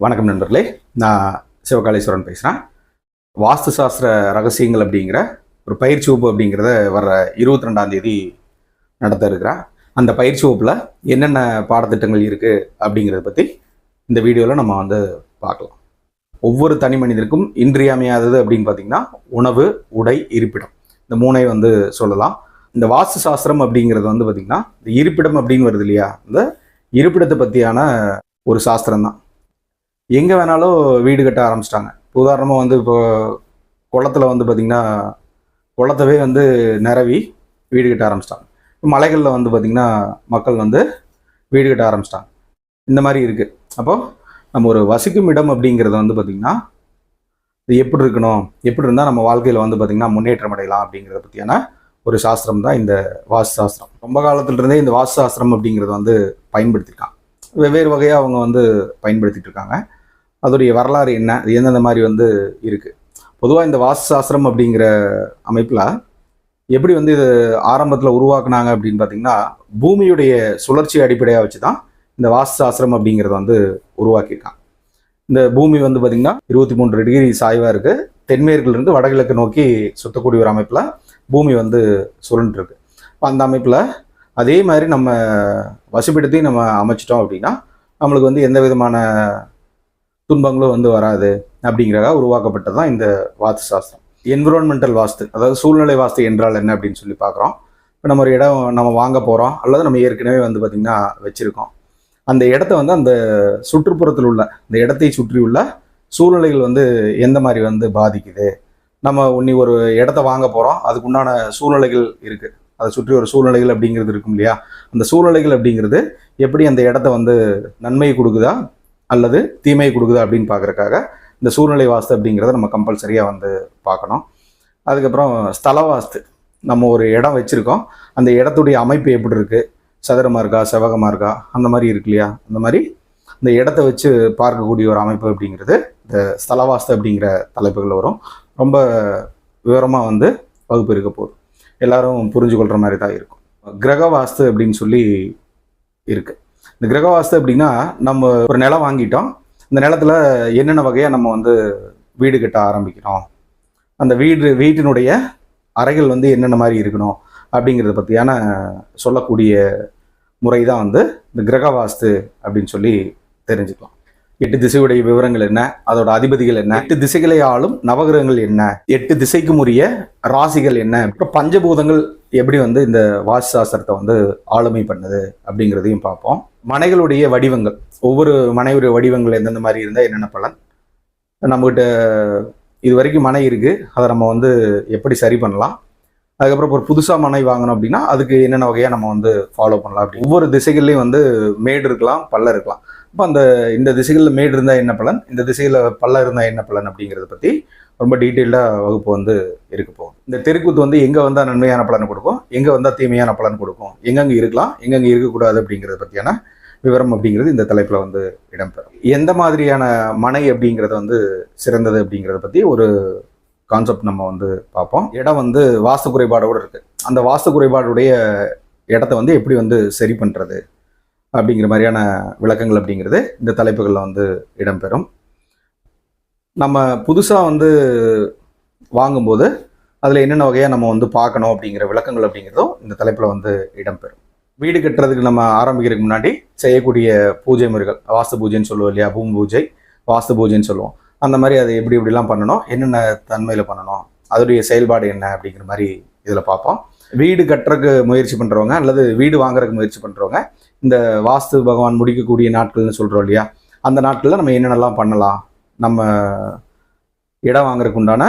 வணக்கம் நண்பர்களே, நான் சிவகாளீஸ்வரன் பேசுகிறேன். வாஸ்து சாஸ்திர ரகசியங்கள் அப்படிங்கிற ஒரு பயிற்சி வகுப்பு அப்படிங்கிறத வர்ற 22ஆம் தேதி நடத்த இருக்கிறேன். அந்த பயிற்சி வகுப்பில் என்னென்ன பாடத்திட்டங்கள் இருக்குது அப்படிங்கிறத பற்றி இந்த வீடியோவில் நம்ம பார்க்கலாம். ஒவ்வொரு தனி மனிதருக்கும் இன்றியமையாதது அப்படின்னு பார்த்திங்கன்னா உணவு, உடை, இருப்பிடம், இந்த மூணை சொல்லலாம். இந்த வாஸ்து சாஸ்திரம் அப்படிங்கிறது பார்த்திங்கன்னா இந்த இருப்பிடம் அப்படின்னு வருது இல்லையா, இந்த இருப்பிடத்தை பற்றியான ஒரு சாஸ்திரம் தான். எங்கே வேணாலும் வீடு கட்ட ஆரம்பிச்சிட்டாங்க. உதாரணமாக இப்போ குளத்தில் பார்த்திங்கன்னா குளத்தவே நிரவி வீடு கட்ட ஆரம்பிச்சிட்டாங்க. மலைகளில் பார்த்திங்கன்னா மக்கள் வீடு கட்ட ஆரம்பிச்சிட்டாங்க. இந்த மாதிரி இருக்குது. அப்போது நம்ம ஒரு வசிக்கும் இடம் அப்படிங்கிறது பார்த்திங்கன்னா இது எப்படி இருக்கணும், எப்படி இருந்தால் நம்ம வாழ்க்கையில் பார்த்திங்கன்னா முன்னேற்றம் அடையலாம் அப்படிங்கிறத பற்றியான ஒரு சாஸ்திரம் தான் இந்த வாஸ்து சாஸ்திரம். ரொம்ப காலத்திலிருந்தே இந்த வாஸ்து சாஸ்திரம் அப்படிங்கிறத பயன்படுத்தியிருக்காங்க. வெவ்வேறு வகையாக அவங்க பயன்படுத்திட்டு இருக்காங்க. அதோடைய வரலாறு என்ன, அது எந்தெந்த மாதிரி இருக்குது. பொதுவாக இந்த வாஸ்து சாஸ்திரம் அப்படிங்கிற அமைப்பில் எப்படி இது ஆரம்பத்தில் உருவாக்குனாங்க அப்படின்னு பார்த்திங்கன்னா, பூமியுடைய சுழற்சி அடிப்படையாக வச்சு தான் இந்த வாஸ்து சாஸ்திரம் அப்படிங்கிறத உருவாக்கியிருக்காங்க. இந்த பூமி பார்த்திங்கன்னா 23 டிகிரி சாய்வாக இருக்குது. தென்மேற்கிலிருந்து வடகிழக்கு நோக்கி சுற்றக்கூடிய ஒரு அமைப்பில் பூமி சுழன்றுருக்கு. அந்த அமைப்பில் அதே மாதிரி நம்ம வசிப்பிடத்தையும் நம்ம அமைச்சிட்டோம் அப்படின்னா நம்மளுக்கு எந்த விதமான துன்பங்களும் வராது அப்படிங்கிறதாக உருவாக்கப்பட்டது தான் இந்த வாஸ்து சாஸ்திரம். என்விரான்மெண்டல் வாஸ்து, அதாவது சூழ்நிலை வாஸ்து என்றால் என்ன அப்படின்னு சொல்லி பார்க்குறோம். இப்போ நம்ம ஒரு இடம் நம்ம வாங்க போகிறோம், அல்லது நம்ம ஏற்கனவே பார்த்திங்கன்னா வச்சுருக்கோம். அந்த இடத்த அந்த சுற்றுப்புறத்தில் உள்ள இந்த இடத்தை சுற்றி உள்ள சூழ்நிலைகள் எந்த மாதிரி பாதிக்குது. நம்ம ஒரு இடத்த வாங்க போகிறோம், அதுக்குண்டான சூழ்நிலைகள் இருக்குது, அதை சுற்றி ஒரு சூழ்நிலைகள் அப்படிங்கிறது இருக்கும் இல்லையா. அந்த சூழ்நிலைகள் அப்படிங்கிறது எப்படி அந்த இடத்த நன்மை கொடுக்குதா அல்லது தீமையை கொடுக்குதா அப்படின்னு பார்க்குறக்காக இந்த சூழ்நிலை வாஸ்து அப்படிங்கிறத நம்ம கம்பல்சரியாக பார்க்கணும். அதுக்கப்புறம் ஸ்தல வாஸ்து, நம்ம ஒரு இடம் வச்சுருக்கோம், அந்த இடத்துடைய அமைப்பு எப்படி இருக்குது, சதுரமாக இருக்கா, செவ்வகமாக இருக்கா, அந்த மாதிரி இருக்கு இல்லையா. அந்த மாதிரி இந்த இடத்த வச்சு பார்க்கக்கூடிய ஒரு அமைப்பு அப்படிங்கிறது இந்த ஸ்தல வாஸ்து அப்படிங்கிற தலைப்புகள் வரும். ரொம்ப விவரமாக வகுப்பு இருக்க போகுது, எல்லாரும் புரிஞ்சு கொள்கிற மாதிரி தான் இருக்கும். கிரக வாஸ்து அப்படின்னு சொல்லி இருக்குது. இந்த கிரக வாஸ்து அப்படின்னா, நம்ம ஒரு நிலம் வாங்கிட்டோம், இந்த நிலத்தில் என்னென்ன வகையாக நம்ம வீடு கட்ட ஆரம்பிக்கிறோம், அந்த வீட்டினுடைய அறைகள் என்னென்ன மாதிரி இருக்கணும் அப்படிங்கிறத பற்றியான சொல்லக்கூடிய முறை தான் இந்த கிரக வாஸ்து அப்படின்னு சொல்லி தெரிஞ்சுக்கலாம். 8 திசையுடைய விவரங்கள் என்ன, அதோட அதிபதிகள் என்ன, 8 திசைகளை ஆளும் நவகிரகங்கள் என்ன, 8 திசைக்கும் உரிய ராசிகள் என்ன, அப்புறம் பஞ்சபூதங்கள் எப்படி இந்த வாஸ்து சாஸ்திரத்தை ஆளுமை பண்ணுது அப்படிங்கிறதையும் பார்ப்போம். மனைகளுடைய வடிவங்கள், ஒவ்வொரு மனையுடைய வடிவங்கள் எந்தெந்த மாதிரி இருந்தால் என்னென்ன பலன், நம்மகிட்ட இது வரைக்கும் மனை இருக்குது, அதை நம்ம எப்படி சரி பண்ணலாம், அதுக்கப்புறம் ஒரு புதுசாக மனை வாங்கணும் அப்படின்னா அதுக்கு என்னென்ன வகையாக நம்ம ஃபாலோ பண்ணலாம். அப்படி ஒவ்வொரு திசைகள்லையும் மேடு இருக்கலாம், பள்ளம் இருக்கலாம். இப்போ இந்த திசைகளில் மேடு இருந்தால் என்ன பலன், இந்த திசையில் பள்ளம் இருந்தால் என்ன பலன் அப்படிங்கிறத பற்றி ரொம்ப டீட்டெயில்டாக வகுப்பு இருக்க போகும். இந்த தெருக்கூத்து எங்கே வந்தால் நன்மையான பலன் கொடுக்கும், எங்கே வந்தால் தீமையான பலன் கொடுக்கும், எங்கெங்கே இருக்கலாம், எங்கெங்கே இருக்கக்கூடாது அப்படிங்கிறத பற்றியான விவரம் அப்படிங்கிறது இந்த தலைப்பில் இடம்பெறும். எந்த மாதிரியான மனை அப்படிங்கிறது சிறந்தது அப்படிங்கிறத பற்றி ஒரு கான்செப்ட் நம்ம பார்ப்போம். இடம் வாஸ்து குறைபாடோடு இருக்குது, அந்த வாஸ்து குறைபாடுடைய இடத்த எப்படி சரி பண்ணுறது அப்படிங்கிற மாதிரியான விளக்கங்கள் அப்படிங்கிறது இந்த தலைப்புகளில் இடம்பெறும். நம்ம புதுசாக வாங்கும்போது அதில் என்னென்ன வகையாக நம்ம பார்க்கணும் அப்படிங்கிற விளக்கங்கள் அப்படிங்கிறதும் இந்த தலைப்பில் இடம்பெறும். வீடு கட்டுறதுக்கு நம்ம ஆரம்பிக்கிறதுக்கு முன்னாடி செய்யக்கூடிய பூஜை முறைகள், வாஸ்து பூஜைன்னு சொல்லுவோம் இல்லையா, பூமி பூஜை, வாஸ்து பூஜைன்னு சொல்லுவோம். அந்த மாதிரி அதை எப்படிலாம் பண்ணணும், என்னென்ன தன்மையில் பண்ணணும், அதோடைய செயல்பாடு என்ன அப்படிங்கிற மாதிரி இதில் பார்ப்போம். வீடு கட்டுறதுக்கு முயற்சி பண்ணுறவங்க அல்லது வீடு வாங்குறதுக்கு முயற்சி பண்ணுறவங்க இந்த வாஸ்து பகவான் முடிக்கக்கூடிய நாட்கள்னு சொல்கிறோம் இல்லையா, அந்த நாட்களில் நம்ம என்னென்னலாம் பண்ணலாம், நம்ம இடம் வாங்குறதுக்கு உண்டான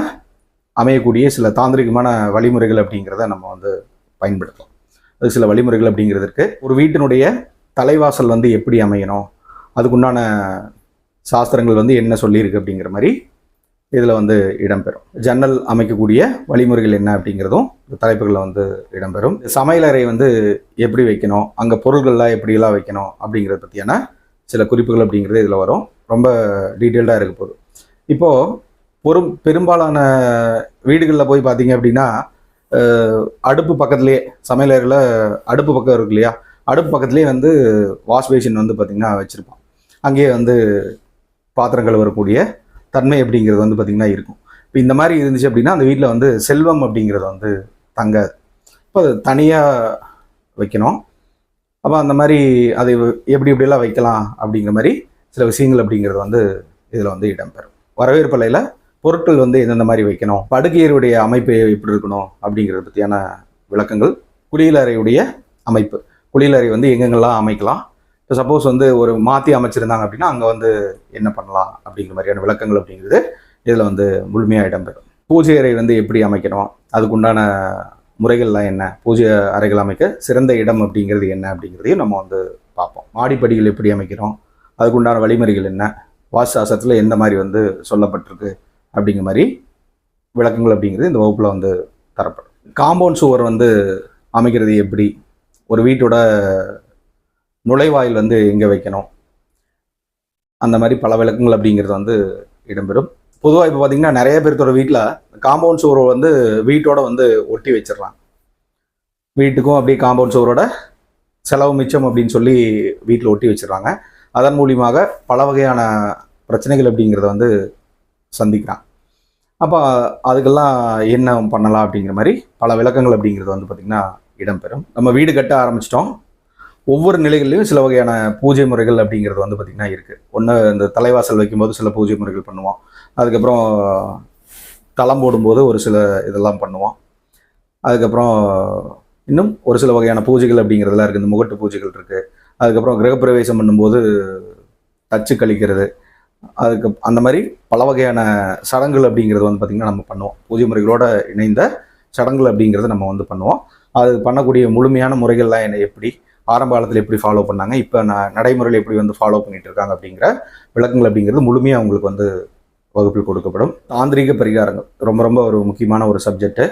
அமையக்கூடிய சில தாந்திரிகமான வழிமுறைகள் அப்படிங்கிறத நம்ம பயன்படுத்தலாம். அது சில வழிமுறைகள் அப்படிங்கிறதுக்கு ஒரு வீட்டினுடைய தலைவாசல் எப்படி அமையணும், அதுக்குண்டான சாஸ்திரங்கள் என்ன சொல்லியிருக்கு அப்படிங்கிற மாதிரி இதில் இடம்பெறும். ஜன்னல் அமைக்கக்கூடிய வழிமுறைகள் என்ன அப்படிங்கிறதும் இந்த தலைப்புகளில் இடம்பெறும். சமையலறை எப்படி வைக்கணும், அங்கே பொருள்கள்லாம் எப்படியெல்லாம் வைக்கணும் அப்படிங்கிறத பற்றியான சில குறிப்புகள் அப்படிங்கிறது இதில் வரும். ரொம்ப டீட்டெயில்டாக இருக்க போகுது. இப்போது பெரும்பாலான வீடுகளில் போய் பார்த்தீங்க அப்படின்னா அடுப்பு பக்கத்துலேயே, சமையலறையில் அடுப்பு பக்கம் இருக்கு இல்லையா, அடுப்பு பக்கத்துலேயே வாஷ் பேஷன் பார்த்திங்கன்னா வச்சுருப்போம். அங்கேயே பாத்திரங்கள் வரக்கூடிய தன்மை அப்படிங்கிறது வந்து பார்த்திங்கன்னா இருக்கும். இப்போ இந்த மாதிரி இருந்துச்சு அப்படின்னா அந்த வீட்டில் வந்து செல்வம் அப்படிங்கிறது வந்து தங்காது. இப்போ அது தனியாக வைக்கணும். அப்போ அந்த மாதிரி அதை எப்படி எப்படியெல்லாம் வைக்கலாம் அப்படிங்கிற மாதிரி சில விஷயங்கள் அப்படிங்கிறது வந்து இதில் வந்து இடம்பெறும். வரவேற்பலையில் பொருட்கள் வந்து எந்தெந்த மாதிரி வைக்கணும், படுக்கையருடைய அமைப்பு எப்படி இருக்கணும் அப்படிங்கிறத பற்றியான விளக்கங்கள், குளியலறையுடைய அமைப்பு, குளியலறை வந்து எங்கெங்கெல்லாம் அமைக்கலாம், இப்போ சப்போஸ் வந்து ஒரு மாற்றி அமைச்சிருந்தாங்க அப்படின்னா அங்கே வந்து என்ன பண்ணலாம் அப்படிங்கிற மாதிரியான விளக்கங்கள் அப்படிங்கிறது இதில் வந்து முழுமையாக இடம்பெறும். பூஜை அறை வந்து எப்படி அமைக்கணும், அதுக்குண்டான முறைகள்லாம் என்ன, பூஜை அறைகள் அமைக்க சிறந்த இடம் அப்படிங்கிறது என்ன அப்படிங்கிறதையும் நம்ம வந்து பார்ப்போம். மாடிப்படிகள் எப்படி அமைக்கிறோம், அதுக்குண்டான வழிமுறைகள் என்ன, வாஸ்து சாஸ்திரத்தில் எந்த மாதிரி வந்து சொல்லப்பட்டிருக்கு அப்படிங்கிற மாதிரி விளக்கங்கள் அப்படிங்கிறது இந்த வகுப்பில் வந்து தரப்படும். காம்பவுண்ட் சுவர் வந்து அமைக்கிறது எப்படி, ஒரு வீட்டோட நுழைவாயில் வந்து எங்கே வைக்கணும், அந்த மாதிரி பல விளக்கங்கள் அப்படிங்கிறது வந்து இடம்பெறும். பொதுவாக இப்போ பார்த்தீங்கன்னா நிறைய பேர்த்தோட வீட்டில் காம்பவுண்ட் சுவர் வந்து வீட்டோட வந்து ஒட்டி வச்சிடலாம். வீட்டுக்கும் அப்படியே காம்பவுண்ட் சுவரோட செலவு மிச்சம் அப்படின்னு சொல்லி வீட்டில் ஒட்டி வச்சிடறாங்க. அதன் மூலியமாக பல வகையான பிரச்சனைகள் அப்படிங்கிறத வந்து சந்திக்கிறான். அப்போ அதுக்கெல்லாம் என்ன பண்ணலாம் அப்படிங்கிற மாதிரி பல விளக்கங்கள் அப்படிங்கிறது வந்து பார்த்திங்கன்னா இடம்பெறும். நம்ம வீடு கட்ட ஆரம்பிச்சிட்டோம். ஒவ்வொரு நிலைகள்லையும் சில வகையான பூஜை முறைகள் அப்படிங்கிறது வந்து பார்த்திங்கன்னா இருக்குது. ஒன்று இந்த தலைவாசல் வைக்கும்போது சில பூஜை முறைகள் பண்ணுவோம். அதுக்கப்புறம் தளம் போடும்போது ஒரு சில இதெல்லாம் பண்ணுவோம். அதுக்கப்புறம் இன்னும் ஒரு சில வகையான பூஜைகள் அப்படிங்கிறதுலாம் இருக்குது. இந்த முகட்டு பூஜைகள் இருக்குது. அதுக்கப்புறம் கிரகப்பிரவேசம் பண்ணும்போது தச்சு கழிக்கிறது, அதுக்கு அந்த மாதிரி பல வகையான சடங்குகள் அப்படிங்கிறது வந்து பார்த்திங்கன்னா நம்ம பண்ணுவோம். பூஜை முறைகளோடு இணைந்த சடங்குகள் அப்படிங்கிறத நம்ம வந்து பண்ணுவோம். அது பண்ணக்கூடிய முழுமையான முறைகள்லாம் என்ன, எப்படி ஆரம்ப காலத்தில் எப்படி ஃபாலோ பண்ணாங்க, இப்போ நடைமுறையில் எப்படி வந்து ஃபாலோ பண்ணிட்டு இருக்காங்க அப்படிங்கிற விளக்கங்கள் அப்படிங்கிறது முழுமையாக அவங்களுக்கு வந்து வகுப்பில் கொடுக்கப்படும். தாந்திரிக பரிகாரங்கள் ரொம்ப ரொம்ப ஒரு முக்கியமான ஒரு சப்ஜெக்டு.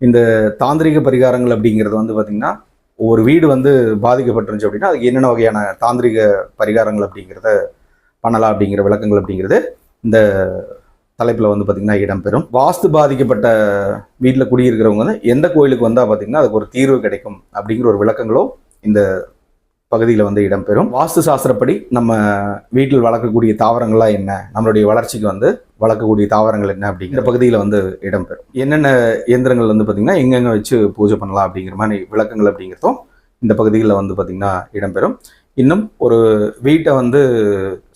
இந்த தாந்திரிக பரிகாரங்கள் அப்படிங்கிறது வந்து பார்த்திங்கன்னா ஒரு வீடு வந்து பாதிக்கப்பட்டிருந்துச்சு அப்படின்னா அதுக்கு என்னென்ன வகையான தாந்திரிக பரிகாரங்கள் அப்படிங்கிறத பண்ணலாம் அப்படிங்கிற விளக்கங்கள் அப்படிங்கிறது இந்த தலைப்பில் வந்து பார்த்திங்கன்னா இடம்பெறும். வாஸ்து பாதிக்கப்பட்ட வீட்டில் குடியிருக்கிறவங்க வந்து எந்த கோயிலுக்கு வந்தால் பார்த்திங்கன்னா அதுக்கு ஒரு தீர்வு கிடைக்கும் அப்படிங்கிற ஒரு விளக்கங்களும் இந்த பகுதியில் வந்து இடம்பெறும். வாஸ்து சாஸ்திரப்படி நம்ம வீட்டில் வளர்க்கக்கூடிய தாவரங்கள்லாம் என்ன, நம்மளுடைய வளர்ச்சிக்கு வந்து வளர்க்கக்கூடிய தாவரங்கள் என்ன அப்படிங்கிற பகுதியில் வந்து இடம்பெறும். என்னென்ன இயந்திரங்கள் வந்து பார்த்திங்கன்னா எங்கெங்கே வச்சு பூஜை பண்ணலாம் அப்படிங்கிற மாதிரி விளக்கங்கள் அப்படிங்கிறதும் இந்த பகுதிகளில் வந்து பார்த்திங்கன்னா இடம்பெறும். இன்னும் ஒரு வீட்டை வந்து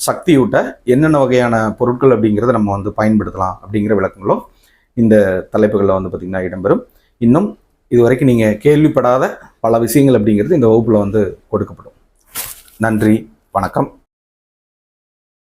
சக்தியூட்ட என்னென்ன வகையான பொருட்கள் அப்படிங்கிறத நம்ம வந்து பயன்படுத்தலாம் அப்படிங்கிற விளக்கங்களும் இந்த தலைப்புகளில் வந்து பார்த்திங்கன்னா இடம்பெறும். இன்னும் இதுவரைக்கும் நீங்கள் கேள்விப்படாத பல விஷயங்கள் அப்படிங்கிறது இந்த வகுப்பில் வந்து கொடுக்கப்படும். நன்றி, வணக்கம்.